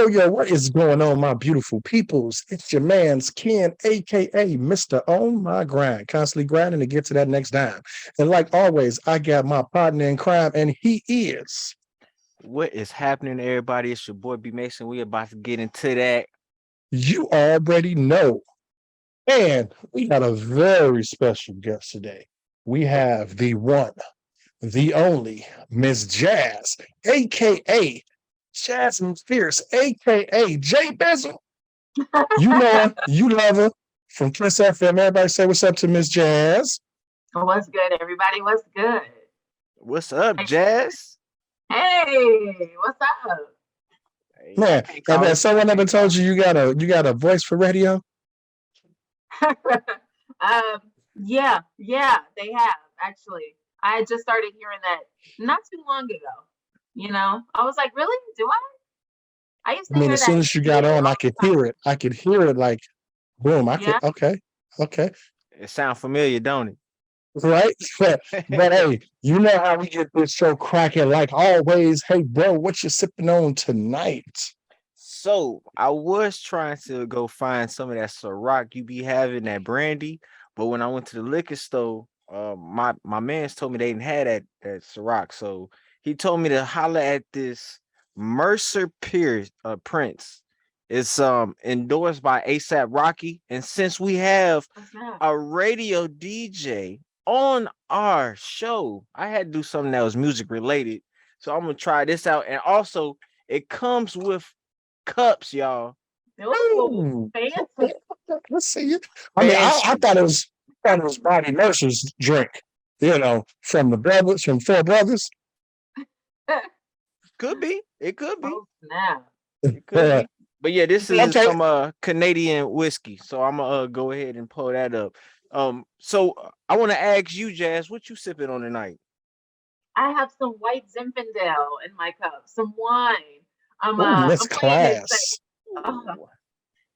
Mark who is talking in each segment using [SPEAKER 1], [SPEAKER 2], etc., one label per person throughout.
[SPEAKER 1] Yo, what is going on, my beautiful peoples? It's your man's Ken, aka Mr. On My Grind, constantly grinding to get to that next dime. And like always, I got my partner in crime, and he is.
[SPEAKER 2] What is happening, everybody? It's your boy B Mason. We about to get into that.
[SPEAKER 1] You already know. And we got a very special guest today. We have the one, the only Miss Jazz, aka Jasmine Fierce, aka J Bezel. You know her, you love her from KissFM. Everybody say what's up to Miss Jazz.
[SPEAKER 3] What's good, everybody? What's good?
[SPEAKER 2] What's up, Jazz?
[SPEAKER 3] Hey, what's up?
[SPEAKER 2] Hey,
[SPEAKER 1] Man,
[SPEAKER 2] I can't
[SPEAKER 1] have
[SPEAKER 2] call it-
[SPEAKER 1] someone ever told you you got a voice for radio?
[SPEAKER 3] Yeah, they have actually. I had just started hearing that not too long ago. I was like, really? Do I? I used to
[SPEAKER 1] I mean,
[SPEAKER 3] hear
[SPEAKER 1] as soon
[SPEAKER 3] that.
[SPEAKER 1] as you got on, I could hear it. I could hear it like boom.
[SPEAKER 3] Yeah.
[SPEAKER 1] Okay.
[SPEAKER 2] It sound familiar, don't
[SPEAKER 1] Right? But
[SPEAKER 2] it?
[SPEAKER 1] hey, you know how we get this show cracking like always. Hey, bro, what you sipping on tonight?
[SPEAKER 2] So I was trying to go find some of that Ciroc you be having, that brandy, but when I went to the liquor store, my man's told me they didn't have that Ciroc, so he told me to holler at this Mercer Pierce Prince. It's endorsed by ASAP Rocky, and since we have
[SPEAKER 3] What's that?
[SPEAKER 2] a radio DJ on our show, I had to do something that was music related. So I'm gonna try this out, and also it comes with cups, y'all.
[SPEAKER 3] Ooh, fancy.
[SPEAKER 1] Let's see it. I mean, I thought it was Bobby Mercer's drink. From the brothers, from Four Brothers.
[SPEAKER 2] Could be. It could be.
[SPEAKER 3] Oh, snap.
[SPEAKER 2] It could be. But yeah, this is
[SPEAKER 1] Okay.
[SPEAKER 2] some Canadian whiskey. So I'm gonna go ahead and pull that up. So I want to ask you, Jazz, what you sipping on tonight?
[SPEAKER 3] I have some white Zinfandel in my cup, some wine. I'm
[SPEAKER 1] Ooh, that's
[SPEAKER 3] I'm playing it
[SPEAKER 1] class.
[SPEAKER 3] safe. Uh,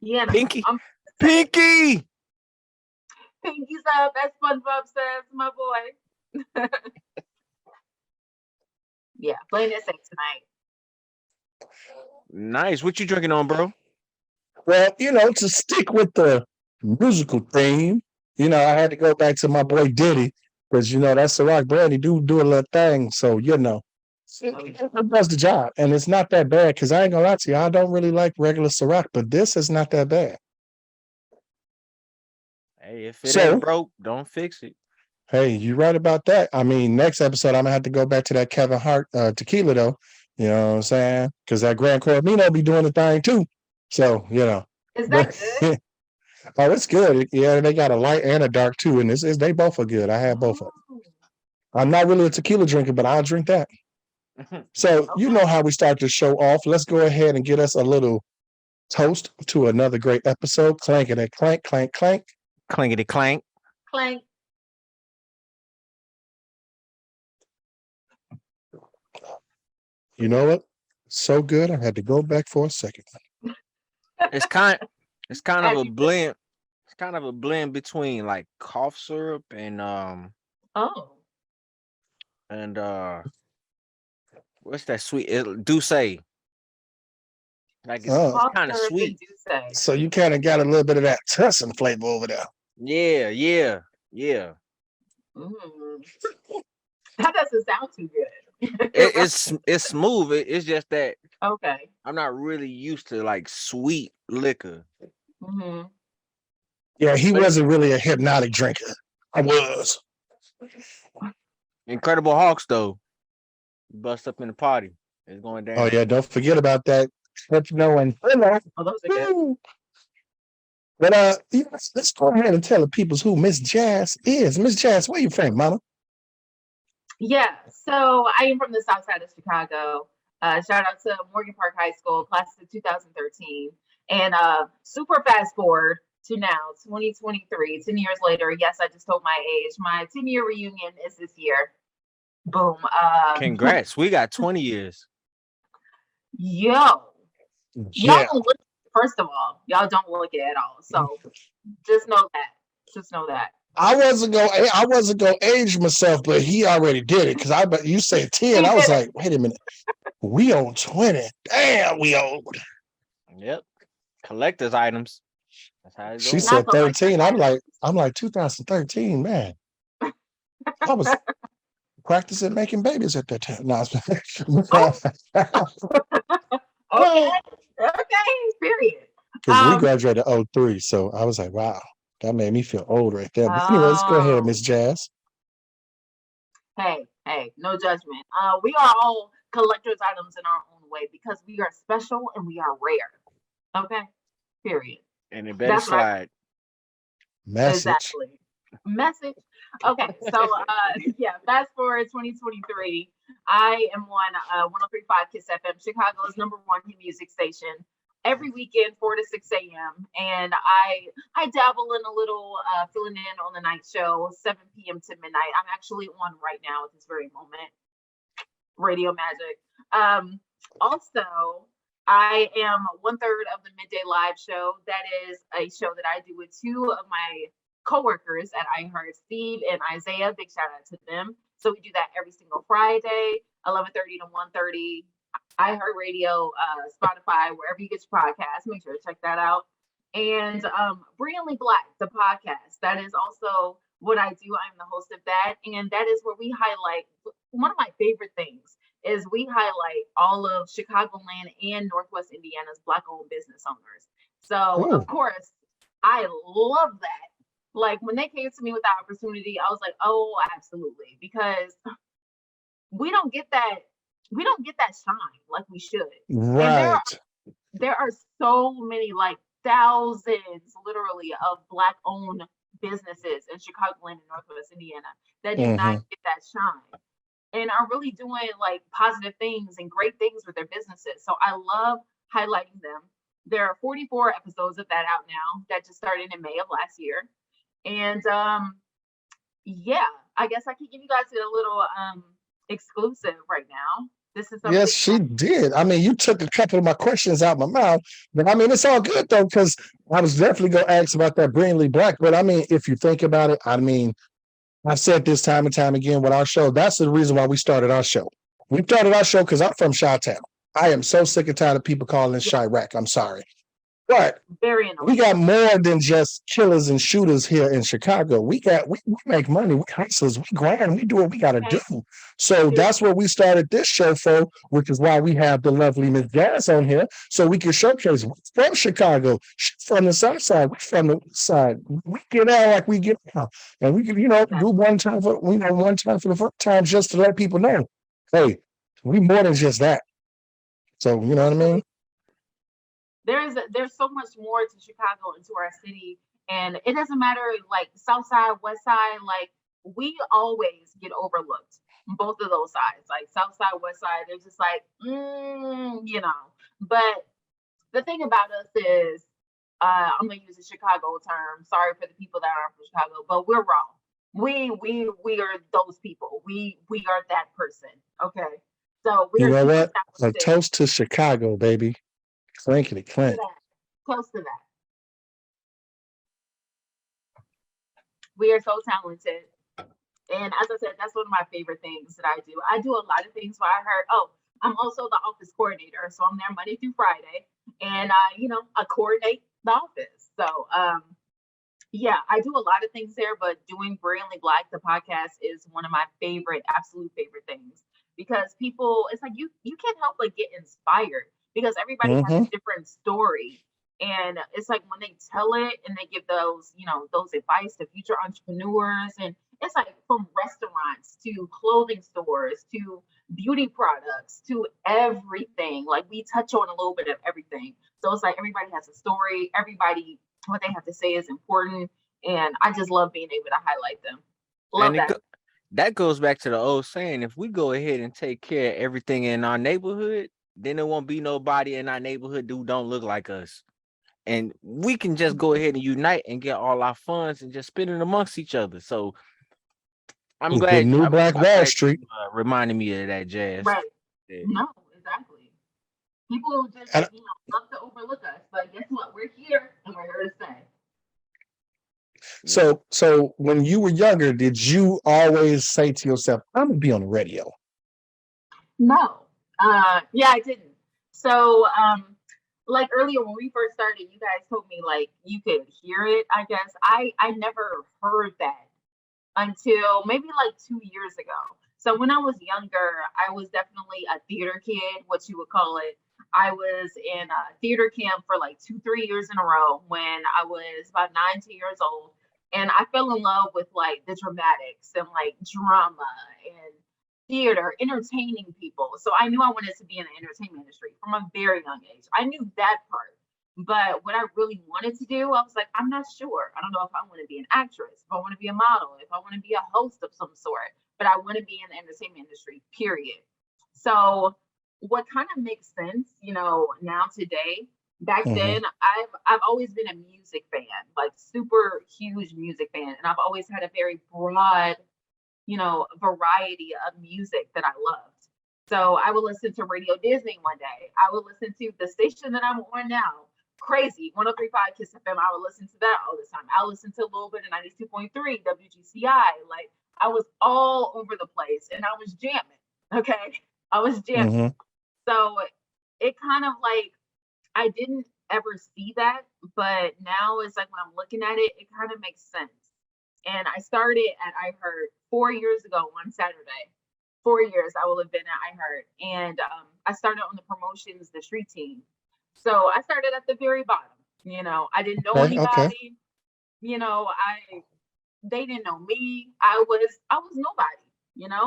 [SPEAKER 3] yeah,
[SPEAKER 2] Pinky.
[SPEAKER 3] I'm
[SPEAKER 2] Pinky.
[SPEAKER 3] Pinky's up, as SpongeBob says, my boy. Yeah, playing it safe tonight.
[SPEAKER 2] Nice. What you drinking on, bro?
[SPEAKER 1] Well, to stick with the musical theme, I had to go back to my boy Diddy because that's the rock brand. He do a little thing, so it does the job, and it's not that bad. Because I ain't gonna lie to you, I don't really like regular Ciroc, but this is not that bad.
[SPEAKER 2] Hey, if it
[SPEAKER 1] So-
[SPEAKER 2] ain't broke, don't fix it.
[SPEAKER 1] Hey, you're right about that. I mean, next episode I'm gonna have to go back to that Kevin Hart tequila though. You know what I'm saying? Because that Grand Coromino be doing the thing too. So
[SPEAKER 3] Is that
[SPEAKER 1] but
[SPEAKER 3] good?
[SPEAKER 1] oh, it's good. Yeah, they got a light and a dark too, and they both are good. I had both of them.
[SPEAKER 3] Oh,
[SPEAKER 1] I'm not really a tequila drinker, but I'll drink that. So you know how we start the show off. Let's go ahead and get us a little toast to another great episode. Clankety clank, clank, clank.
[SPEAKER 2] Clinkety clank.
[SPEAKER 3] Clank.
[SPEAKER 1] You know what? So good. I had to go back for a second.
[SPEAKER 2] It's kind of
[SPEAKER 3] As
[SPEAKER 2] a
[SPEAKER 3] you
[SPEAKER 2] blend. It's kind of a blend between like cough syrup and
[SPEAKER 3] Oh,
[SPEAKER 2] what's that sweet? Douce. Like
[SPEAKER 1] Oh.
[SPEAKER 2] it's kind of
[SPEAKER 3] syrup
[SPEAKER 2] sweet.
[SPEAKER 3] and Douce.
[SPEAKER 1] So you kind of got a little bit of that tussin flavor over there.
[SPEAKER 2] Yeah.
[SPEAKER 3] Mm. That doesn't sound too good.
[SPEAKER 2] It's smooth. It's just that
[SPEAKER 3] Okay.
[SPEAKER 2] I'm not really used to like sweet liquor.
[SPEAKER 3] hmm
[SPEAKER 1] Yeah, he wasn't really a hypnotic drinker. I was.
[SPEAKER 2] Incredible Hawks though, bust up in the party. It's going down.
[SPEAKER 1] Oh yeah, don't forget about that. Hypno and thriller.
[SPEAKER 3] Oh, those are good.
[SPEAKER 1] Woo. But let's go ahead and tell the peoples who Miss Jazz is. Miss Jazz, where you from, mama?
[SPEAKER 3] Yeah, so I am from the south side of Chicago. Shout out to Morgan Park High School, class of 2013. And super fast forward to now, 2023, 10 years later. Yes, I just told my age. My 10-year reunion is this year. Boom.
[SPEAKER 2] Congrats. We got 20 years.
[SPEAKER 3] Yo, y'all
[SPEAKER 1] Yeah.
[SPEAKER 3] don't look, first of all, y'all don't look it at all. So just know that. Just know that.
[SPEAKER 1] I wasn't gonna age myself, but he already did it. Cause you said 10. I was like, wait a minute. We on 20. Damn, we old.
[SPEAKER 2] Yep. Collector's items. That's how it
[SPEAKER 1] She
[SPEAKER 2] goes.
[SPEAKER 3] Not
[SPEAKER 1] said
[SPEAKER 3] the like
[SPEAKER 1] 13. I'm like 2013, man. I was practicing making babies at that time. No,
[SPEAKER 3] okay, okay, period.
[SPEAKER 1] because we graduated 03, so I was like, wow, that made me feel old right there. But anyways, go ahead,
[SPEAKER 3] Oh,
[SPEAKER 1] Miss Jazz.
[SPEAKER 3] hey, no judgment. We are all collector's items in our own way because we are special and we are rare. Okay, period.
[SPEAKER 2] And it better
[SPEAKER 3] That's what I
[SPEAKER 2] slide.
[SPEAKER 1] Message.
[SPEAKER 3] exactly. Message. Okay, so yeah, fast forward 2023. I am on 103.5 Kiss FM, Chicago's #1 hit music station. Every weekend, 4 to 6 a.m. And I dabble in a little filling in on the night show, 7 p.m. to midnight. I'm actually on right now at this very moment. Radio Magic. Also, I am 1/3 of the Midday Live show. That is a show that I do with two of my coworkers at iHeart, Steve and Isaiah. Big shout out to them. So we do that every single Friday, 11:30 to 1:30. iHeartRadio, Spotify, wherever you get your podcasts. Make sure to check that out. And Brilliantly Black, the podcast. That is also what I do. I'm the host of that. And that is where we highlight one of my favorite things is we highlight all of Chicagoland and Northwest Indiana's Black-owned business owners. So,
[SPEAKER 1] Ooh,
[SPEAKER 3] of course, I love that. Like when they came to me with that opportunity, I was like, oh, absolutely. Because we don't get that shine like we should. And
[SPEAKER 1] right.
[SPEAKER 3] there are so many, like thousands literally of Black owned businesses in Chicagoland and Northwest Indiana that do not
[SPEAKER 1] Hmm.
[SPEAKER 3] get that shine and are really doing like positive things and great things with their businesses. So I love highlighting them. There are 44 episodes of that out now that just started in May of last year. And yeah, I guess I can give you guys a little exclusive right now. This is
[SPEAKER 1] Yes,
[SPEAKER 3] something
[SPEAKER 1] she
[SPEAKER 3] that
[SPEAKER 1] did. I mean, you took a couple of my questions out my mouth, but I mean, it's all good though, because I was definitely going to ask about that Brinley Black. But I mean, if you think about it, I mean, I've said this time and time again with our show. That's the reason why we started our show. We started our show because I'm from Chi-Town. I am so sick and tired of people calling
[SPEAKER 3] yeah,
[SPEAKER 1] Chirac. I'm sorry. But
[SPEAKER 3] very
[SPEAKER 1] we
[SPEAKER 3] annoying.
[SPEAKER 1] got more than just killers and shooters here in Chicago. We make money. We hustlers. We grind. We do what we got to do.
[SPEAKER 3] Okay,
[SPEAKER 1] So
[SPEAKER 3] period.
[SPEAKER 1] that's what we started this show for, which is why we have the lovely Miss Jazz on here, so we can showcase. We're from Chicago. She's from the South Side. We're from the West Side. We get out like we get out, and we can, do
[SPEAKER 3] Exactly.
[SPEAKER 1] one time for the first time, just to let people know, hey, we more than just that. So you know what I mean?
[SPEAKER 3] Absolutely. There's so much more to Chicago and to our city, and it doesn't matter like South Side, West Side. Like we always get overlooked, both of those sides, like South Side, West Side. They're just like, But the thing about us is, I'm gonna use a Chicago term. Sorry for the people that aren't from Chicago, but we're wrong. We are those people. We are that person. Okay, so we
[SPEAKER 1] You
[SPEAKER 3] are
[SPEAKER 1] know
[SPEAKER 3] super
[SPEAKER 1] what? A
[SPEAKER 3] talented.
[SPEAKER 1] toast to Chicago, baby. Clankety
[SPEAKER 3] Close to
[SPEAKER 1] clank.
[SPEAKER 3] that. Close to that. We are so talented. And as I said, that's one of my favorite things that I do. I do a lot of things where I heard, oh, I'm also the office coordinator. So I'm there Monday through Friday. And I coordinate the office. So yeah, I do a lot of things there, but doing Brilliantly Black, the podcast, is one of my favorite, absolute favorite things. Because people, it's like you can't help but get inspired because everybody has a
[SPEAKER 1] Hmm.
[SPEAKER 3] different story. And it's like when they tell it and they give those advice to future entrepreneurs, and it's like from restaurants to clothing stores to beauty products to everything. Like we touch on a little bit of everything. So it's like everybody has a story, everybody what they have to say is important, and I just love being able to highlight them.
[SPEAKER 2] And
[SPEAKER 3] Love that.
[SPEAKER 2] that goes back to the old saying: if we go ahead and take care of everything in our neighborhood, then there won't be nobody in our neighborhood who don't look like us. And we can just go ahead and unite and get all our funds and just spend it amongst each other. So I'm
[SPEAKER 1] The
[SPEAKER 2] glad
[SPEAKER 1] new Black
[SPEAKER 2] I'm
[SPEAKER 1] Wall
[SPEAKER 2] glad
[SPEAKER 1] Street.
[SPEAKER 2] you reminded me of that, Jazz.
[SPEAKER 3] Right.
[SPEAKER 2] Yeah.
[SPEAKER 3] No, exactly. People just,
[SPEAKER 1] And
[SPEAKER 3] love to overlook us, but guess what? We're here and we're here to stay.
[SPEAKER 2] Yeah.
[SPEAKER 1] so when you were younger, did you always say to yourself, I'm gonna be on the radio?
[SPEAKER 3] No. Yeah, I didn't. So like earlier when we first started, you guys told me like you could hear it. I guess I never heard that until maybe like 2 years ago. So when I was younger, I was definitely a theater kid, what you would call it. I was in a theater camp for like 2, 3 years in a row when I was about 9, 10 years old. And I fell in love with like the dramatics and like drama and theater, entertaining people. So I knew I wanted to be in the entertainment industry from a very young age. I knew that part. But what I really wanted to do, I was like, I'm not sure. I don't know if I want to be an actress, if I want to be a model, if I want to be a host of some sort, but I want to be in the entertainment industry, period. So what kind of makes sense, now today, back
[SPEAKER 1] Hmm.
[SPEAKER 3] then, I've always been a music fan, like super huge music fan. And I've always had a very broad, variety of music that I loved. So I would listen to Radio Disney one day. I would listen to the station that I'm on now, crazy 103.5 Kiss FM. I would listen to that all the time. I listened to a little bit of 92.3 WGCI. Like I was all over the place and I was jamming. Okay. I was jamming.
[SPEAKER 1] Hmm.
[SPEAKER 3] So it kind of like I didn't ever see that, but now it's like when I'm looking at it, it kind of makes sense. And I started at iHeart 4 years ago one Saturday. 4 years I will have been at iHeart. And I started on the promotions, the street team. So I started at the very bottom. I didn't know
[SPEAKER 1] Okay. Okay.
[SPEAKER 3] anybody. I they didn't know me. I was nobody,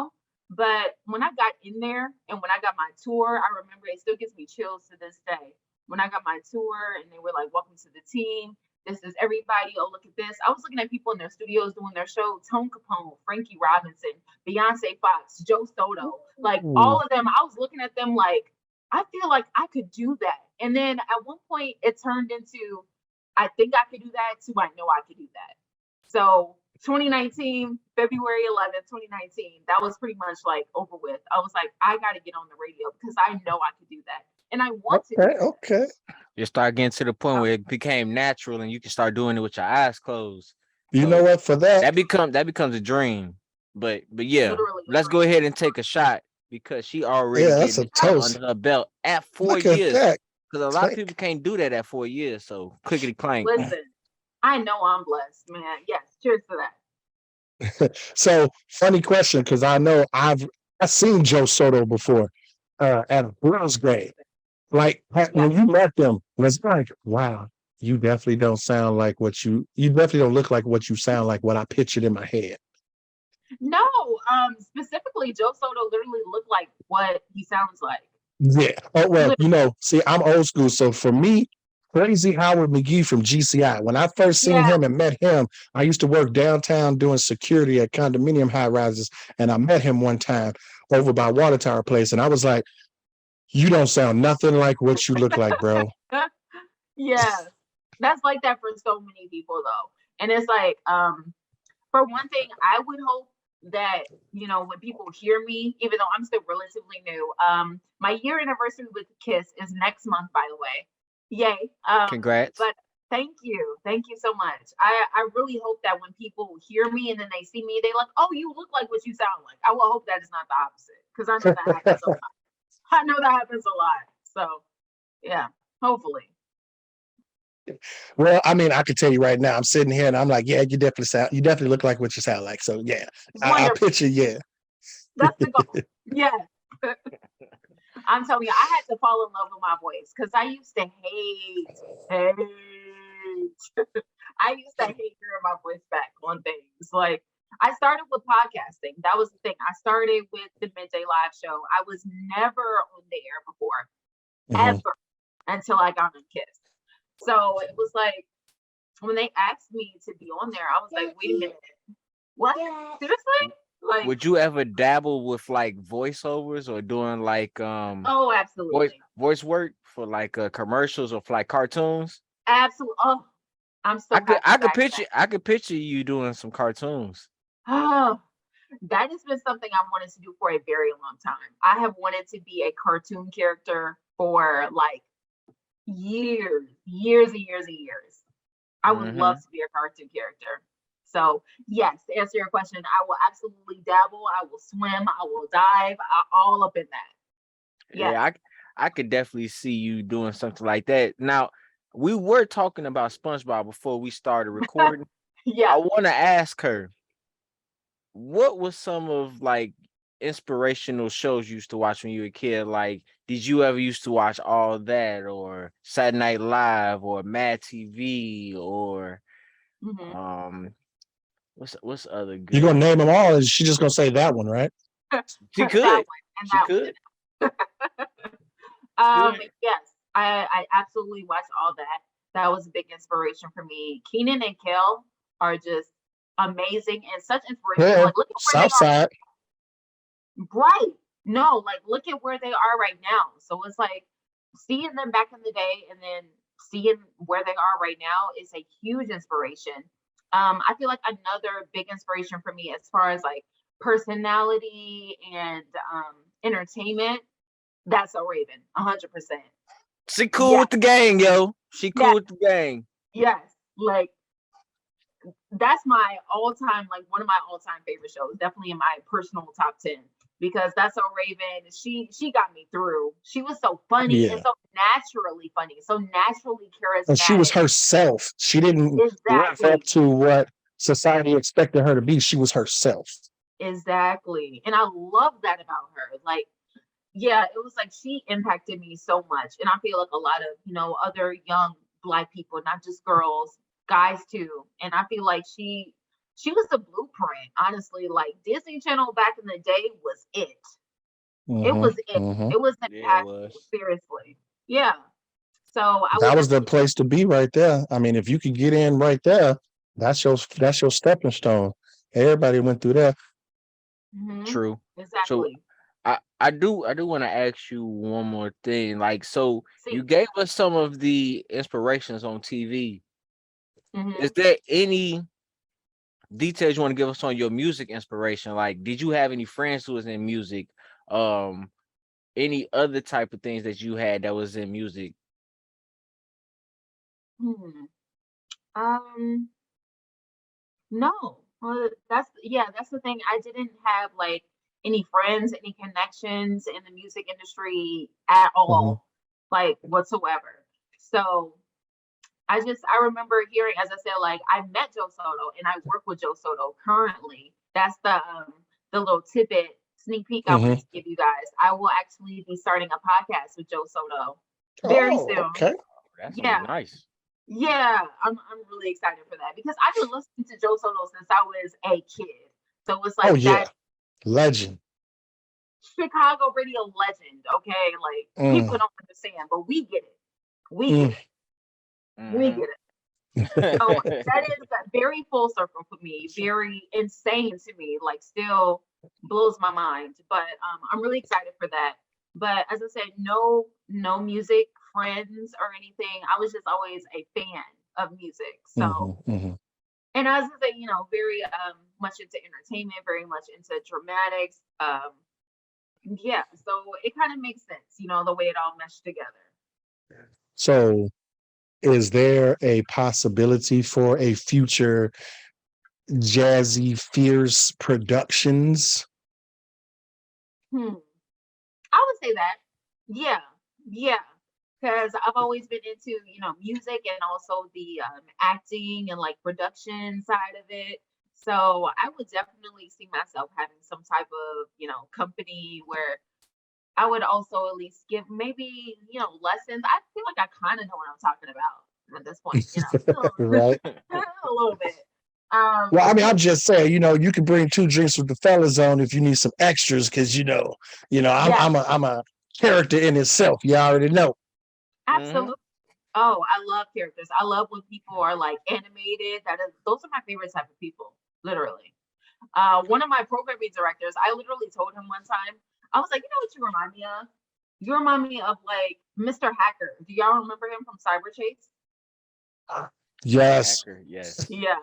[SPEAKER 3] But when I got in there and when I got my tour, I remember it still gives me chills to this day. When I got my tour and they were like, "Welcome to the team. This is everybody. Oh, look at this." I was looking at people in their studios doing their show, Tone Capone, Frankie Robinson, Beyonce Fox, Joe Soto, like
[SPEAKER 1] Ooh.
[SPEAKER 3] all of them. I was looking at them like, I feel like I could do that. And then at one point it turned into, I think I could do that to I know I could do that. So 2019, February 11th, 2019, that was pretty much like over with. I was like, I got to get on the radio because I know I could do that. And I want to do
[SPEAKER 1] Okay. Okay.
[SPEAKER 2] You start getting to the point
[SPEAKER 3] that.
[SPEAKER 2] where it became natural and you can start doing it with your eyes closed.
[SPEAKER 1] You know
[SPEAKER 2] So
[SPEAKER 1] what? For that,
[SPEAKER 2] that becomes a dream. But yeah,
[SPEAKER 3] Literally a
[SPEAKER 2] let's go
[SPEAKER 3] dream.
[SPEAKER 2] ahead and take a shot because she already
[SPEAKER 1] yeah, that's
[SPEAKER 2] getting
[SPEAKER 1] a
[SPEAKER 2] this stuff
[SPEAKER 1] toast.
[SPEAKER 2] under her belt at four
[SPEAKER 1] Look at
[SPEAKER 2] years.
[SPEAKER 1] that.
[SPEAKER 2] Because a lot of people can't do that at 4 years. So clickety clank.
[SPEAKER 3] Listen, I know I'm blessed, man. Yes, cheers to that.
[SPEAKER 1] So funny question because I know I've seen Joe Soto before at a Blues game. Like
[SPEAKER 3] Yeah.
[SPEAKER 1] when you met them, it's like, wow, you definitely don't sound like you definitely don't look like what you sound like what I pictured in my head.
[SPEAKER 3] No, specifically, Joe Soto literally looked like what he sounds like.
[SPEAKER 1] Yeah. Oh well,
[SPEAKER 3] Literally.
[SPEAKER 1] see, I'm old school, so for me, Crazy Howard McGee from GCI. When I first seen
[SPEAKER 3] Yeah.
[SPEAKER 1] him and met him, I used to work downtown doing security at condominium high rises, and I met him one time over by Water Tower Place, and I was like, "You don't sound nothing like what you look like, bro."
[SPEAKER 3] Yeah. That's like that for so many people, though. And it's like, for one thing, I would hope that, when people hear me, even though I'm still relatively new, my year anniversary with Kiss is next month, by the way. Yay.
[SPEAKER 2] Congrats.
[SPEAKER 3] But thank you. Thank you so much. I really hope that when people hear me and then they see me, they like, oh, you look like what you sound like. I will hope that is not the opposite because I know that happens a lot. I know that happens a lot. So, yeah, hopefully.
[SPEAKER 1] Well, I mean, I could tell you right now, I'm sitting here and I'm like, yeah, you definitely look like what you sound like. So yeah, I
[SPEAKER 3] Wonderful.
[SPEAKER 1] picture, yeah.
[SPEAKER 3] That's the goal. Yeah. I'm telling you, I had to fall in love with my voice because I used to hate. I used to hate hearing my voice back on things. Like I started with podcasting. That was the thing. I started with the midday live show. I was never on the air before,
[SPEAKER 1] Mhm.
[SPEAKER 3] ever, until I got on Kiss. So it was like when they asked me to be on there, I was like, wait a minute, what? Seriously? Like,
[SPEAKER 2] Would you ever dabble with like voiceovers or doing like
[SPEAKER 3] oh,
[SPEAKER 2] voice
[SPEAKER 3] absolutely,
[SPEAKER 2] voice work for like commercials or for like cartoons?
[SPEAKER 3] absolutely. Oh, I'm
[SPEAKER 2] I
[SPEAKER 3] so
[SPEAKER 2] could
[SPEAKER 3] happy
[SPEAKER 2] I
[SPEAKER 3] you
[SPEAKER 2] could
[SPEAKER 3] asked
[SPEAKER 2] picture I could picture you doing some cartoons.
[SPEAKER 3] that. That has been something I wanted to do for a very long time. I have wanted to be a cartoon character for like years, years and years and years. I would love
[SPEAKER 2] Hmm.
[SPEAKER 3] to be a cartoon character. So, yes, to answer your question, I will absolutely dabble. I will swim. I will dive. All up in that. Yes.
[SPEAKER 2] Yeah, I could definitely see you doing something like that. Now, we were talking about SpongeBob before we started recording.
[SPEAKER 3] Yeah.
[SPEAKER 2] I want to ask her, what was some of like inspirational shows you used to watch when you were a kid? Like, did you ever used to watch All That or Saturday Night Live or Mad TV or
[SPEAKER 3] Mhm.
[SPEAKER 2] um what's other
[SPEAKER 1] You're
[SPEAKER 2] good?
[SPEAKER 1] gonna name them all, and she's just gonna say that one, right?
[SPEAKER 2] She
[SPEAKER 3] That
[SPEAKER 2] could.
[SPEAKER 3] one and
[SPEAKER 2] She
[SPEAKER 3] that
[SPEAKER 2] could.
[SPEAKER 3] one.
[SPEAKER 2] Good.
[SPEAKER 3] Yes, I absolutely watched all that. That was a big inspiration for me. Keenan and Kel are just amazing and such inspiration.
[SPEAKER 1] Yeah,
[SPEAKER 3] Like, look at where they
[SPEAKER 1] South
[SPEAKER 3] are.
[SPEAKER 1] Side.
[SPEAKER 3] Right. No, like look at where they are right now. So it's like seeing them back in the day and then seeing where they are right now is a huge inspiration. I feel like another big inspiration for me as far as like personality and entertainment, that's a Raven, 100%.
[SPEAKER 2] She cool
[SPEAKER 3] Yeah,
[SPEAKER 2] with the gang, yo. She
[SPEAKER 3] yeah,
[SPEAKER 2] cool with the gang.
[SPEAKER 3] yes. Like that's my all-time, like one of my all-time favorite shows, definitely in my personal top 10 because that's so Raven. She got me through. She was so funny and
[SPEAKER 1] Yeah,
[SPEAKER 3] so naturally funny, so naturally
[SPEAKER 1] and she was
[SPEAKER 3] charismatic.
[SPEAKER 1] herself. She didn't live up
[SPEAKER 3] Exactly.
[SPEAKER 1] to what society expected her to be. She was herself.
[SPEAKER 3] Exactly. And I love that about her. Like, yeah, it was like she impacted me so much. And I feel like a lot of, other young Black people, not just girls, guys too. And I feel like she was the blueprint, honestly. Like Disney Channel back in the day was it. It
[SPEAKER 1] Hmm.
[SPEAKER 3] was it.
[SPEAKER 1] Hmm.
[SPEAKER 3] It was
[SPEAKER 2] Yeah, it
[SPEAKER 3] impactful,
[SPEAKER 2] was.
[SPEAKER 3] seriously. Yeah. So I would
[SPEAKER 1] That was the
[SPEAKER 3] definitely
[SPEAKER 1] place to be right there. I mean, if you could get in right there, that's your stepping stone. Everybody went through that.
[SPEAKER 3] Mhm.
[SPEAKER 2] True. So
[SPEAKER 3] Exactly.
[SPEAKER 2] I do want to ask you one more thing. Like, so you
[SPEAKER 3] See.
[SPEAKER 2] gave us some of the inspirations on TV. Is
[SPEAKER 3] Mhm.
[SPEAKER 2] there any details you want to give us on your music inspiration? Like, did you have any friends who was in music? Um, any other type of things that you had that was in music?
[SPEAKER 3] Hmm. Um, no. Well, that's the thing. I didn't have like any friends, any connections in the music industry at
[SPEAKER 1] Hmm.
[SPEAKER 3] all, like whatsoever. So I remember hearing, as I said, like I met Joe Soto and I work with Joe Soto currently. That's the little tidbit sneak peek I wanted
[SPEAKER 1] Hmm.
[SPEAKER 3] to give you guys. I will actually be starting a podcast with Joe Soto very
[SPEAKER 1] Oh,
[SPEAKER 3] soon.
[SPEAKER 1] okay.
[SPEAKER 2] That's gonna be
[SPEAKER 3] Yeah.
[SPEAKER 2] nice.
[SPEAKER 3] Yeah, I'm really excited for that because I've been listening to Joe Soto since I was a kid. So it's
[SPEAKER 1] Oh
[SPEAKER 3] like that
[SPEAKER 1] yeah, legend.
[SPEAKER 3] Chicago radio legend, okay? Like
[SPEAKER 1] Mm,
[SPEAKER 3] people don't understand, but we get it. We get
[SPEAKER 1] mm.
[SPEAKER 3] it. We
[SPEAKER 2] Mm-hmm.
[SPEAKER 3] get it. So that is very full circle for me, very insane to me, like still blows my mind. But I'm really excited for that. But as I said, no music friends or anything. I was just always a fan of music.
[SPEAKER 1] Hmm.
[SPEAKER 3] So
[SPEAKER 1] Hmm.
[SPEAKER 3] and as I say, very much into entertainment, very much into dramatics. Yeah, so it kind of makes sense, the way it all meshed together.
[SPEAKER 1] So, is there a possibility for a future Jazzy Fierce Productions?
[SPEAKER 3] Hmm. I would say that. Yeah, yeah. Because I've always been into, music and also the acting and like production side of it. So I would definitely see myself having some type of, company where I would also at least give maybe, lessons. I feel like I kind of know what I'm talking about at this point,
[SPEAKER 1] Right.
[SPEAKER 3] a little bit.
[SPEAKER 1] Well, I mean,
[SPEAKER 3] Yeah,
[SPEAKER 1] I'm just saying, you can bring two drinks with the fellas on if you need some extras, because I'm
[SPEAKER 3] yeah,
[SPEAKER 1] I'm a I'm a character in itself. You already know.
[SPEAKER 2] Mm-hmm.
[SPEAKER 3] absolutely. Oh, I love characters. I love when people are like animated. Those are my favorite type of people, literally. One of my programming directors, I literally told him one time, I was like, you know what you remind me of? You remind me of like Mr. Hacker. Do y'all remember him from Cyber Chase?
[SPEAKER 2] Mr.
[SPEAKER 1] Yes.
[SPEAKER 2] Hacker, yes.
[SPEAKER 3] Yeah.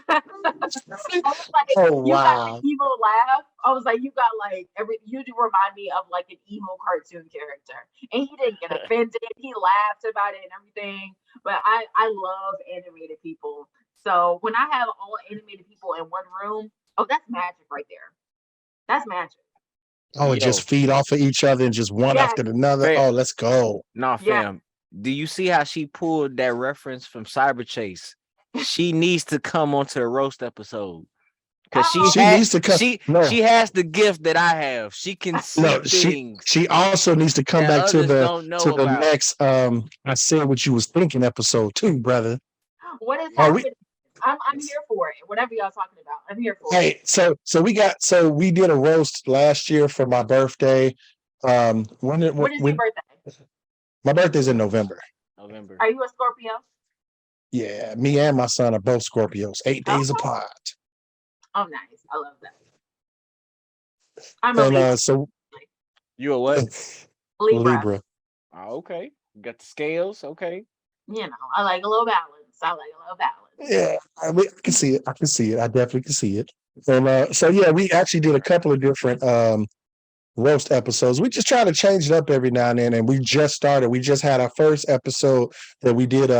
[SPEAKER 3] I was like,
[SPEAKER 1] Oh
[SPEAKER 3] you got the
[SPEAKER 1] wow.
[SPEAKER 3] evil laugh. I was like, you got like you do remind me of like an evil cartoon character. And he didn't get offended. He laughed about it and everything. But I love animated people. So when I have all animated people in one room, oh, that's magic right there. That's magic.
[SPEAKER 1] Oh, and just
[SPEAKER 2] Yo,
[SPEAKER 1] feed off of each other and just one
[SPEAKER 3] Yes,
[SPEAKER 1] after another.
[SPEAKER 2] fam,
[SPEAKER 1] Oh, let's go.
[SPEAKER 2] nah,
[SPEAKER 3] yes.
[SPEAKER 2] fam. Do you see how she pulled that reference from Cyber Chase? She needs to come onto the roast episode. Cause
[SPEAKER 3] Oh,
[SPEAKER 1] She needs to come.
[SPEAKER 2] she has the gift that I have. She can see
[SPEAKER 1] No,
[SPEAKER 2] things
[SPEAKER 1] she also needs to come
[SPEAKER 2] that
[SPEAKER 1] back
[SPEAKER 2] others don't
[SPEAKER 1] to
[SPEAKER 2] know
[SPEAKER 1] the
[SPEAKER 2] about.
[SPEAKER 1] next I said what you was thinking episode too, brother.
[SPEAKER 3] what is
[SPEAKER 1] Are we
[SPEAKER 3] happening? I'm here for it. Whatever y'all talking about, I'm here for it.
[SPEAKER 1] hey, so we did a roast last year for my birthday.
[SPEAKER 3] What is your birthday?
[SPEAKER 1] My birthday's in November.
[SPEAKER 2] November.
[SPEAKER 3] Are you a Scorpio?
[SPEAKER 1] Yeah, me and my son are both Scorpios, 8 days
[SPEAKER 3] Okay.
[SPEAKER 1] apart.
[SPEAKER 3] Oh, nice. I love that. I'm a
[SPEAKER 1] And
[SPEAKER 3] Libra.
[SPEAKER 1] so
[SPEAKER 2] You a what?
[SPEAKER 3] Libra.
[SPEAKER 1] Libra.
[SPEAKER 2] Oh, okay. You got the scales. Okay.
[SPEAKER 3] You know, I like a little balance.
[SPEAKER 1] Yeah, I can see it. I can see it. I definitely can see it. And so yeah, we actually did a couple of different roast episodes. We just try to change it up every now and then. And we just started. We just had our first episode that we did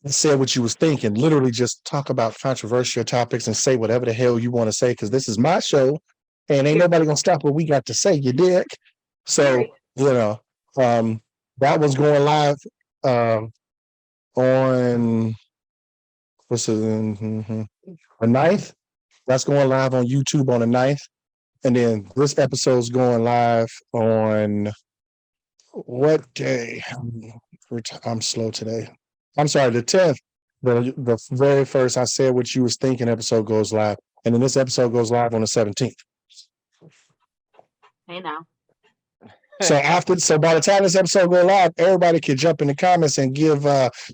[SPEAKER 1] said what you was thinking. Literally just talk about controversial topics and say whatever the hell you want to say, because this is my show and ain't nobody gonna stop what we got to say, you dick. So,
[SPEAKER 3] Period.
[SPEAKER 1] you know, that was going live on what's it, the 9th. That's going live on YouTube on the 9th. And then this episode's going live on what day? I'm slow today. I'm sorry, the 10th. The very first I said what you was thinking episode goes live. And then this episode goes live on the 17th.
[SPEAKER 3] Hey now.
[SPEAKER 1] So by the time this episode go live, everybody can jump in the comments and give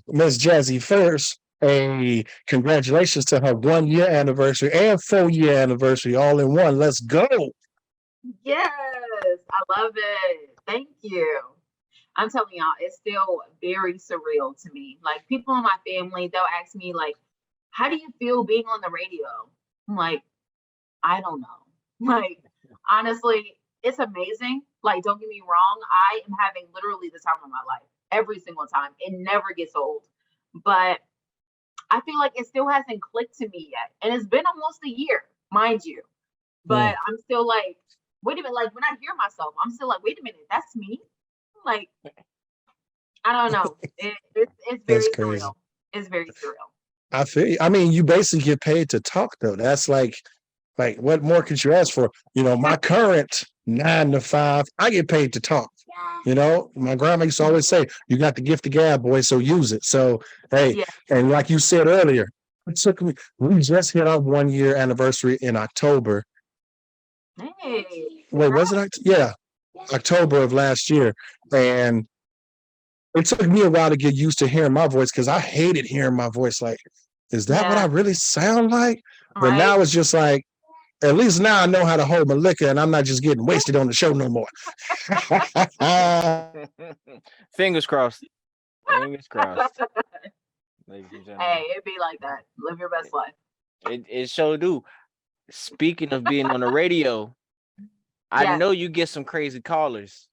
[SPEAKER 1] Miss Jazzy first a congratulations to her 1 year anniversary and 4 year anniversary all in one. Let's go.
[SPEAKER 3] Yes, I love it. Thank you. I'm telling y'all, it's still very surreal to me. Like people in my family, they'll ask me like, "How do you feel being on the radio?" I'm like, I don't know. Like honestly, it's amazing. Like don't get me wrong, I am having literally the time of my life every single time. It never gets old. But I feel like it still hasn't clicked to me yet. And it's been almost a year, mind you. But I'm still like, wait a minute, like when I hear myself, I'm still like, wait a minute, that's me. Like, I don't know. It's very
[SPEAKER 1] That's crazy.
[SPEAKER 3] surreal. It's very surreal.
[SPEAKER 1] I feel you. I mean, you basically get paid to talk though. That's like what more could you ask for? You know, my current 9 to 5, I get paid to talk. You know, my grandma used to always say, "You got the gift of gab, boy, so use it." So hey,
[SPEAKER 3] Yeah.
[SPEAKER 1] and like you said earlier, it took me. We just hit our 1 year anniversary in October.
[SPEAKER 3] Hey.
[SPEAKER 1] Wait, was it? Yeah, October of last year, and it took me a while to get used to hearing my voice because I hated hearing my voice. Like, is that what I
[SPEAKER 3] Yeah.
[SPEAKER 1] really sound like? But
[SPEAKER 3] Right.
[SPEAKER 1] now it's just like, at least now I know how to hold my liquor and I'm not just getting wasted on the show no more.
[SPEAKER 2] Fingers crossed. Fingers crossed. Ladies and gentlemen.
[SPEAKER 3] Hey, it'd be like that. Live your best life.
[SPEAKER 2] It sure do. Speaking of being on the radio, I
[SPEAKER 3] Yes.
[SPEAKER 2] know you get some crazy callers.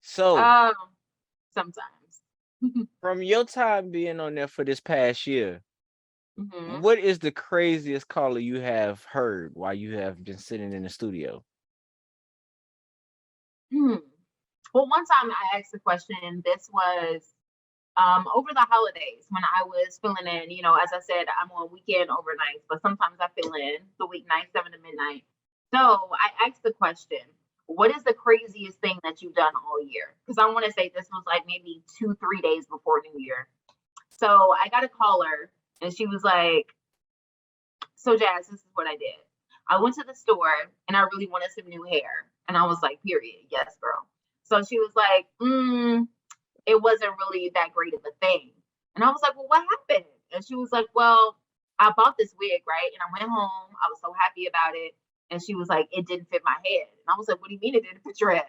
[SPEAKER 2] So
[SPEAKER 3] Sometimes.
[SPEAKER 2] from your time being on there for this past year,
[SPEAKER 3] Mhm.
[SPEAKER 2] what is the craziest caller you have heard while you have been sitting in the studio?
[SPEAKER 3] Well, one time I asked a question. This was over the holidays when I was filling in. You know, as I said, I'm on weekend overnights, but sometimes I fill in the weeknight, 7 to midnight. So I asked the question, what is the craziest thing that you've done all year? Because I want to say this was like maybe 2, 3 days before New Year. So I got a caller and she was like, so Jazz, this is what I did. I went to the store and I really wanted some new hair. And I was like, period. Yes, girl. So she was like, it wasn't really that great of a thing. And I was like, well, what happened? And she was like, well, I bought this wig, right? And I went home. I was so happy about it. And she was like, it didn't fit my head. And I was like, what do you mean it didn't fit your head?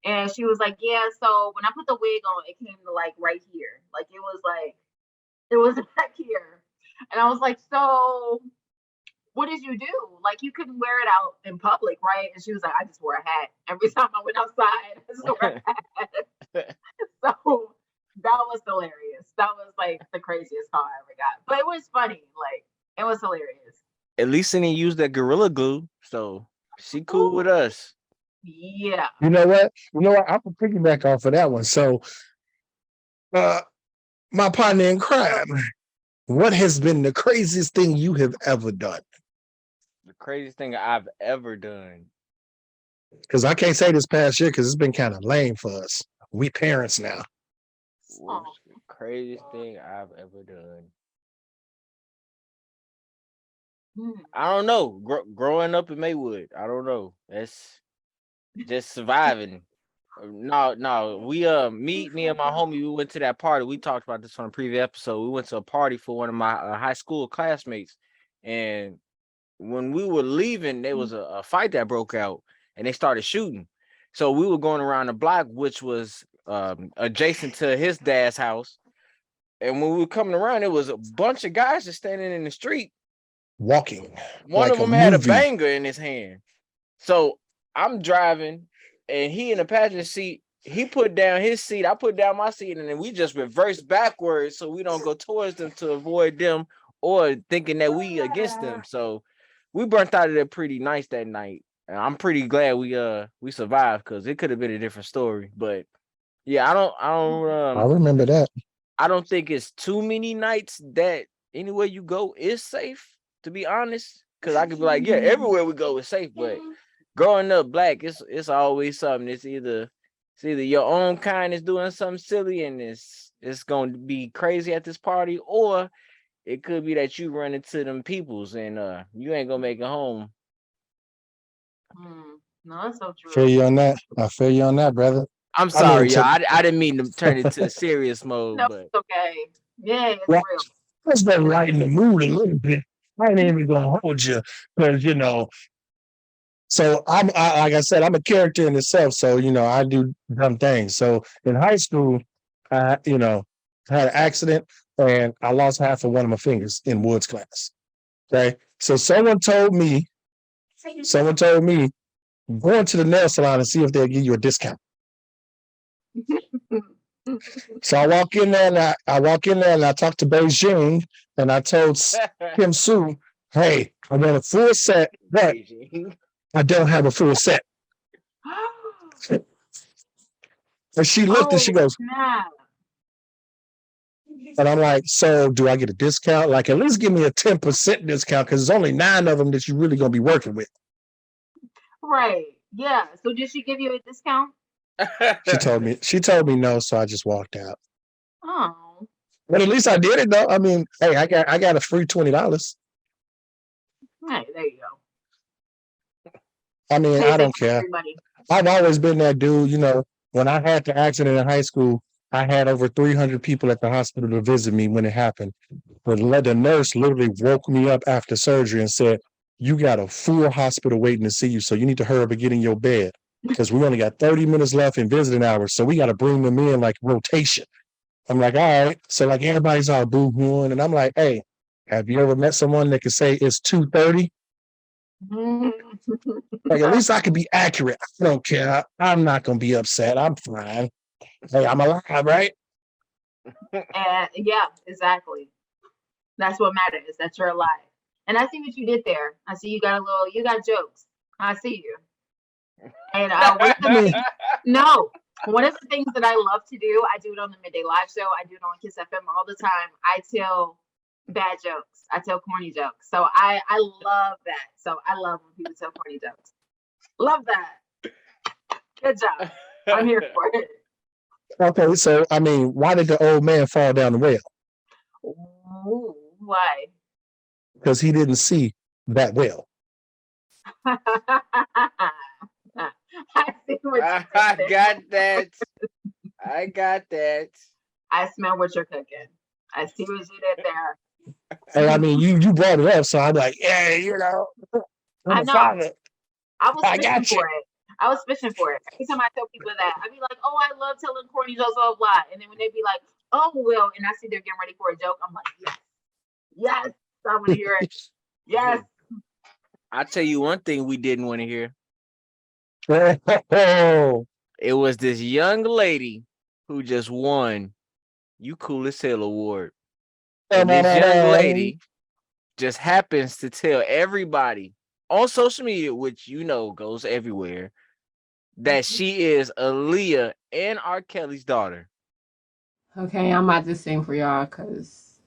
[SPEAKER 3] And she was like, yeah, so when I put the wig on, it came to like right here. Like it was back here. And I was like, so what did you do? Like you couldn't wear it out in public, right? And she was like, I just wore a hat. Every time I went outside, I just wore a hat. So that was hilarious. That was like the craziest call I ever got. But it was funny. Like it was hilarious.
[SPEAKER 2] At least she didn't use that Gorilla Glue, so she cool with us.
[SPEAKER 3] Yeah.
[SPEAKER 1] You know what? You know what? I'm gonna piggyback off of that one. So, uh, my partner in crime, what has been the craziest thing you have ever done?
[SPEAKER 2] The craziest thing I've ever done.
[SPEAKER 1] Because I can't say this past year because it's been kind of lame for us. We parents now.
[SPEAKER 2] What's the craziest thing I've ever done?
[SPEAKER 3] Hmm.
[SPEAKER 2] I don't know. Growing up in Maywood, I don't know. That's just surviving. No. We me and my homie, we went to that party. We talked about this on a previous episode. We went to a party for one of my high school classmates, and when we were leaving, there was a fight that broke out, and they started shooting. So we were going around the block, which was adjacent to his dad's house. And when we were coming around, it was a bunch of guys just standing in the street.
[SPEAKER 1] Walking
[SPEAKER 2] One of
[SPEAKER 1] like a
[SPEAKER 2] them had a
[SPEAKER 1] movie.
[SPEAKER 2] banger in his hand. So I'm driving, and he in the passenger seat. He put down his seat. I put down my seat, and then we just reversed backwards so we don't go towards them to avoid them or thinking that we against them. So we burnt out of there pretty nice that night. And I'm pretty glad we survived because it could have been a different story. But yeah,
[SPEAKER 1] I remember that.
[SPEAKER 2] I don't think it's too many nights that anywhere you go is safe, to be honest. Cause I could be like, yeah, everywhere we go is safe. But growing up black, it's always something. It's either your own kind is doing something silly and it's going to be crazy at this party, or it could be that you run into them peoples and you ain't gonna make it home.
[SPEAKER 3] No, that's so true.
[SPEAKER 1] Feel you on that. I feel you on that, brother.
[SPEAKER 2] I'm
[SPEAKER 1] I
[SPEAKER 2] sorry,
[SPEAKER 1] mean,
[SPEAKER 2] y'all. I didn't mean to turn it to serious mode,
[SPEAKER 3] No,
[SPEAKER 2] but
[SPEAKER 3] it's okay. Yeah, it's
[SPEAKER 1] well,
[SPEAKER 3] real.
[SPEAKER 1] let's go right in the mood a little bit. I ain't even gonna hold you because So like I said, I'm a character in itself. So I do dumb things. So in high school, I had an accident and I lost half of one of my fingers in Woods class. Okay, so someone told me, go into the nail salon and see if they'll give you a discount. So I walk in there and I talk to Beijing and I told Kim Sue, hey, I want a full set, but I don't have a full set. And she looked and she goes,
[SPEAKER 3] snap.
[SPEAKER 1] and I'm like, so do I get a discount? Like, at least give me a 10% discount because there's only 9 of them that you're really going to be working with.
[SPEAKER 3] Right. Yeah. So did she give you a discount?
[SPEAKER 1] She told me no, so I just walked out.
[SPEAKER 3] Oh.
[SPEAKER 1] But at least I did it though. I mean, hey, I got a free $20.
[SPEAKER 3] Hey, there you go.
[SPEAKER 1] I mean, I don't care. I've always been that dude, when I had the accident in high school, I had over 300 people at the hospital to visit me when it happened. But the nurse literally woke me up after surgery and said, you got a full hospital waiting to see you, so you need to hurry up and get in your bed because we only got 30 minutes left in visiting hours, so we got to bring them in like rotation. I'm like, all right. So like everybody's all boo-hooing, and I'm like, hey, have you ever met someone that can say it's 2:30? Like at least I can be accurate. I don't care. I'm not gonna be upset. I'm fine. Hey, I'm alive, right?
[SPEAKER 3] And yeah, exactly. That's what matters. That you're alive. And I see what you did there. I see you got jokes. I see you. And one of the things that I love to do, I do it on the Midday Live Show. I do it on KissFM all the time. I tell bad jokes. I tell corny jokes. So I love that. So I love when people tell corny jokes. Love that. Good job. I'm here for it.
[SPEAKER 1] Okay, so I mean, why did the old man fall down the well?
[SPEAKER 3] Ooh, why?
[SPEAKER 1] Because he didn't see that well.
[SPEAKER 3] I see what
[SPEAKER 2] I got that. I got that.
[SPEAKER 3] I smell what you're cooking. I see what you did there.
[SPEAKER 1] And I mean, you brought it up, so I'm like, yeah,
[SPEAKER 3] I know.
[SPEAKER 1] Father.
[SPEAKER 3] I was fishing for it. I was fishing for it. Every time I tell people that, I'd be like, oh, I love telling corny jokes, blah, blah. And then when they be like, oh, well, and I see they're getting ready for a joke, I'm like, yes. Yes. I want to hear it. Yes.
[SPEAKER 2] I'll tell you one thing we didn't want to hear.
[SPEAKER 1] Oh.
[SPEAKER 2] It was this young lady who just won You Cool as Hell award. And this young lady just happens to tell everybody on social media, which goes everywhere, that she is Aaliyah and R. Kelly's daughter?
[SPEAKER 4] Okay, I'm about to sing for y'all because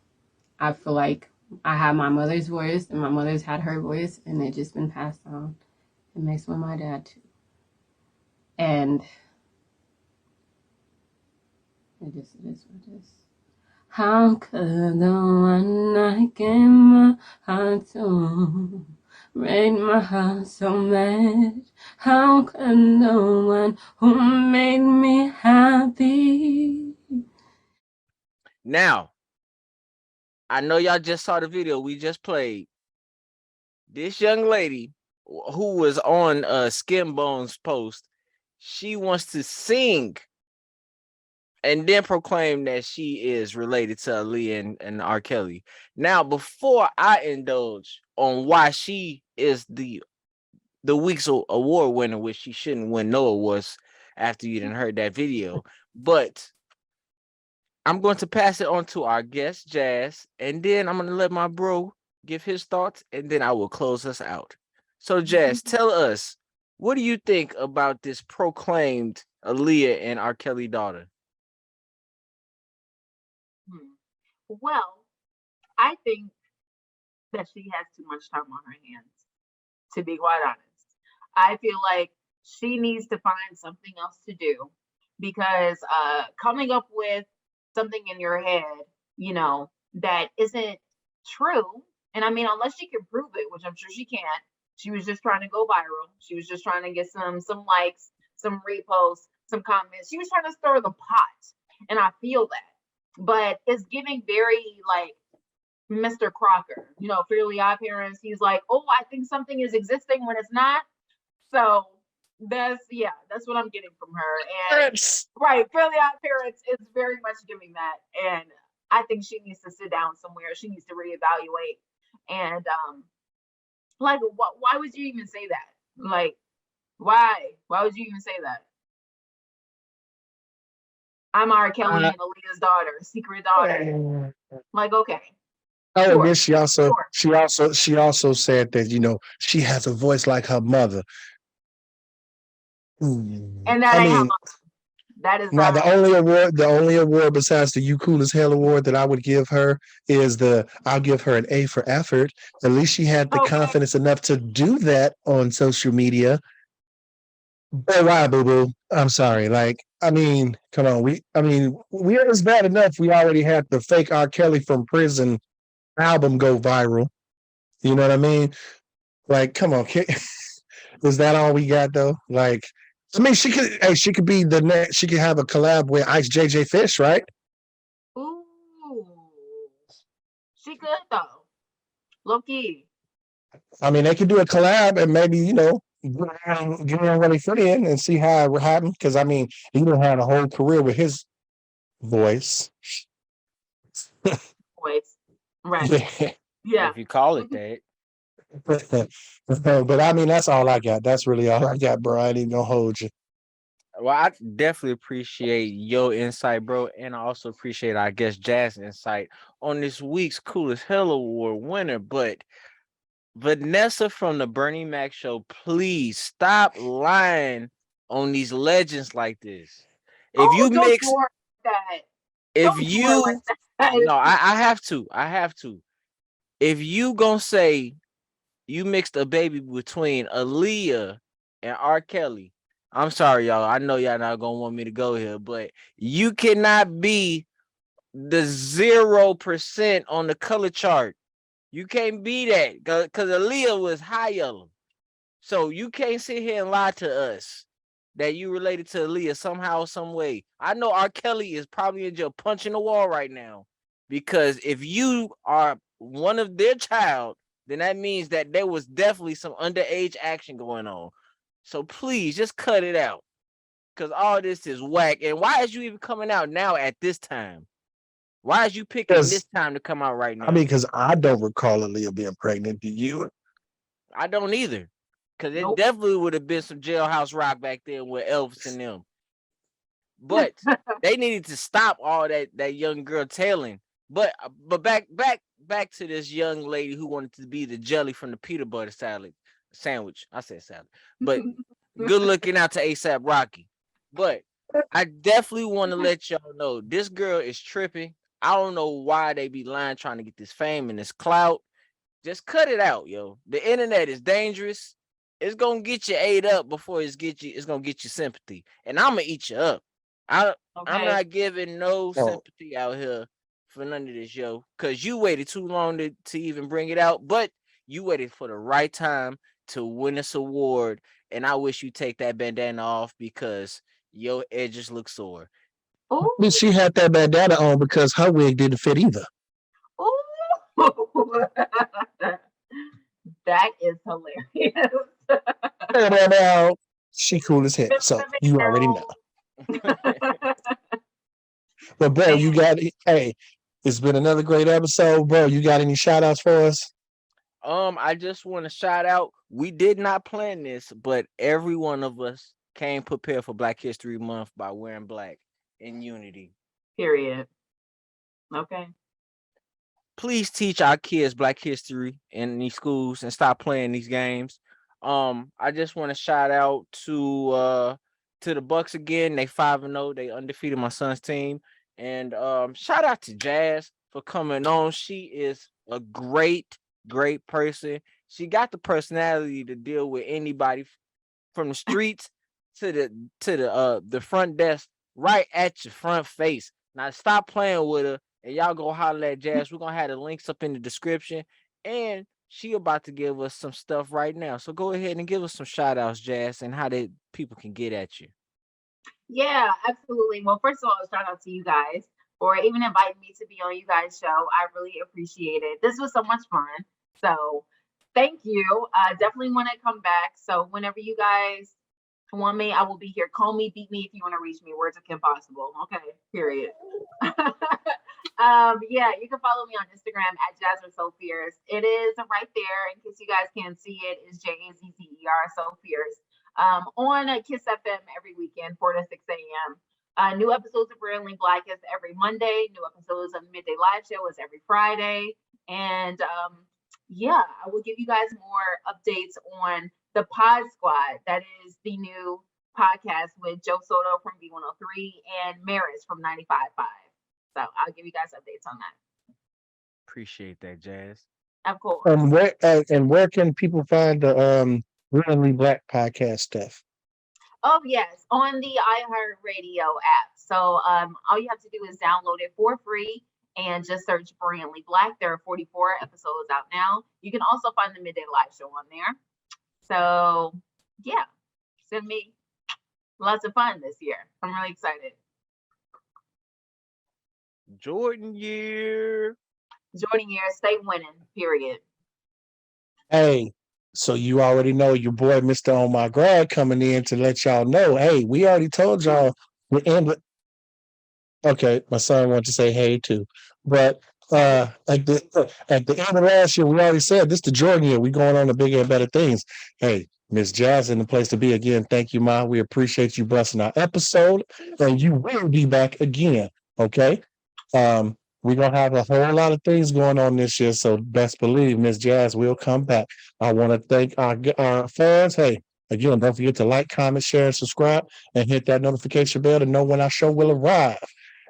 [SPEAKER 4] I feel like I have my mother's voice and my mother's had her voice and it just been passed on. It makes with my dad too. And it is what it is. How could the one I gave my heart to break my heart so bad? How could the one who made me happy?
[SPEAKER 2] Now, I know y'all just saw the video we just played. This young lady who was on Skin Bones post, she wants to sing and then proclaim that she is related to Aaliyah and R. Kelly. Now, before I indulge on why she is the week's award winner, which she shouldn't win no awards after you didn't heard that video, but I'm going to pass it on to our guest, Jazz, and then I'm going to let my bro give his thoughts, and then I will close us out. So, Jazz, tell us, what do you think about this proclaimed Aaliyah and R. Kelly daughter?
[SPEAKER 3] Well, I think that she has too much time on her hands, to be quite honest. I feel like she needs to find something else to do because coming up with something in your head, that isn't true. And I mean, unless she can prove it, which I'm sure she can't. She was just trying to go viral. She was just trying to get some likes, some reposts, some comments. She was trying to stir the pot. And I feel that. But it's giving very like Mr. Crocker, Fairly Odd Parents. He's like, oh, I think something is existing when it's not. So that's what I'm getting from her. And right, Fairly Odd Parents is very much giving that. And I think she needs to sit down somewhere. She needs to reevaluate. And like, why would you even say that? Like, why? Why would you even say that? I'm R. Kelly and Aaliyah's daughter, secret daughter. Like, okay.
[SPEAKER 1] Oh, sure. And then she also said that she has a voice like her mother.
[SPEAKER 3] And that is
[SPEAKER 1] now the only award besides the You Cool as Hell award that I would give her is I'll give her an A for effort. At least she had the confidence enough to do that on social media. But why, boo boo? I'm sorry. Come on. It's bad enough we already had the fake R. Kelly from prison album go viral. You know what I mean? Like, come on, is that all we got though? Like, she could be the next. She could have a collab with Ice JJ Fish, right?
[SPEAKER 3] Ooh, she could though. Low key.
[SPEAKER 1] I mean, they could do a collab and maybe get on really fit in and see how it happened. Because he done had a whole career with his voice.
[SPEAKER 3] Right? Yeah.
[SPEAKER 2] If you call it that.
[SPEAKER 1] But that's all I got. That's really all I got, bro. I ain't even gonna hold you.
[SPEAKER 2] Well, I definitely appreciate your insight, bro, and I also appreciate, I guess, Jazz insight on this week's Cool as Hell Award winner. But Vanessa from the Bernie Mac Show, please stop lying on these legends like this. If you mix
[SPEAKER 3] that,
[SPEAKER 2] no, I have to. If you gonna say you mixed a baby between Aaliyah and R. Kelly, I'm sorry, y'all. I know y'all not gonna want me to go here, but you cannot be the 0% on the color chart. You can't be that because Aaliyah was high yellow. So you can't sit here and lie to us that you related to Aaliyah somehow, some way. I know R. Kelly is probably in jail punching the wall right now because if you are one of their child, then that means that there was definitely some underage action going on. So please just cut it out because all this is whack. And why is you even coming out now at this time? Why is you picking this time to come out right now?
[SPEAKER 1] Because I don't recall Aaliyah being pregnant. Do you?
[SPEAKER 2] I don't either. Because it definitely would have been some Jailhouse Rock back then with Elvis and them. But they needed to stop all that young girl tailing. But back to this young lady who wanted to be the jelly from the peanut butter sandwich. I said salad. But Good looking out to ASAP Rocky. But I definitely want to let y'all know this girl is tripping. I don't know why they be lying trying to get this fame and this clout. Just cut it out, yo. The internet is dangerous. It's gonna get you ate up before it's gonna get you sympathy. And I'm gonna eat you up. I'm
[SPEAKER 3] Okay.
[SPEAKER 2] not giving no
[SPEAKER 1] Oh,
[SPEAKER 2] sympathy out here for none of this, yo. Cause you waited too long to even bring it out, but you waited for the right time to win this award. And I wish you take that bandana off because your edges look sore.
[SPEAKER 3] Ooh,
[SPEAKER 1] but she had that bandana on because her wig didn't fit either.
[SPEAKER 3] ooh. That is hilarious.
[SPEAKER 1] And she cool as hell. So you already know. But bro, you got hey, it's been another great episode, bro. You got any shout outs for us?
[SPEAKER 2] I just want to shout out. We did not plan this, but every one of us came prepared for Black History Month by wearing black in unity.
[SPEAKER 3] Period. Okay.
[SPEAKER 2] Please teach our kids Black history in these schools and stop playing these games. I just want to shout out to the Bucks again. They 5-0. They undefeated my son's team. And shout out to Jazz for coming on. She is a great person. She got the personality to deal with anybody from the streets to the front desk right at your front face. Now stop playing with her and y'all go holler at Jazz. We're gonna have the links up in the description. And she about to give us some stuff right now. So go ahead and give us some shout outs, Jazz, and how that people can get at you.
[SPEAKER 3] Yeah, absolutely. Well, first of all, shout out to you guys for even inviting me to be on you guys' show. I really appreciate it. This was so much fun. So thank you. Definitely want to come back. So whenever you guys want me, I will be here. Call me, beat me if you want to reach me. Words of Kim Possible. Okay, period. Yeah, you can follow me on Instagram at Jasmine So Fierce. It is right there in case you guys can't see it. It's JAZZER So Fierce. On Kiss FM every weekend, 4 to 6 a.m. New episodes of Brilliantly Black is every Monday. New episodes of Midday Live Show is every Friday. And yeah, I will give you guys more updates on the Pod Squad. That is the new podcast with Joe Soto from B103 and Maris from 95.5. So I'll give you guys updates on that.
[SPEAKER 2] Appreciate that, Jazz.
[SPEAKER 3] Of course.
[SPEAKER 1] And where can people find the Really Black podcast stuff?
[SPEAKER 3] Oh yes, on the iHeartRadio app. So all you have to do is download it for free and just search Brilliantly Black. There are 44 episodes out now. You can also find the Midday Live Show on there. So yeah, it's gonna be lots of fun this year. I'm really excited.
[SPEAKER 2] Jordan year.
[SPEAKER 3] Jordan year, stay winning, period.
[SPEAKER 1] Hey, so you already know your boy Mr. On My Grad coming in to let y'all know. Hey, we already told y'all we're in. Okay, my son wanted to say hey too, but at the end of last year, we already said this the Jordan year. We going on to bigger and better things. Hey, Miss Jazz in the place to be again. Thank you, Ma. We appreciate you blessing our episode, and you will be back again. Okay. We're gonna have a whole lot of things going on this year, so best believe Miss Jazz will come back. I want to thank our fans. Hey, again, don't forget to like, comment, share, and subscribe, and hit that notification bell to know when our show will arrive.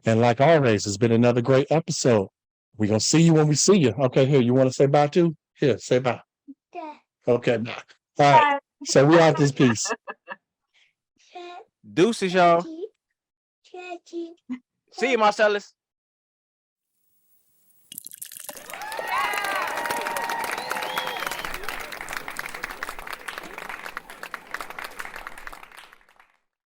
[SPEAKER 1] And like always, it's been another great episode. We're gonna see you when we see you. Okay, here, you want to say bye too? Here, say bye.
[SPEAKER 5] Yeah.
[SPEAKER 1] Okay, bye. All right. So we out this piece.
[SPEAKER 2] Deuces, y'all. See you, Marcellus.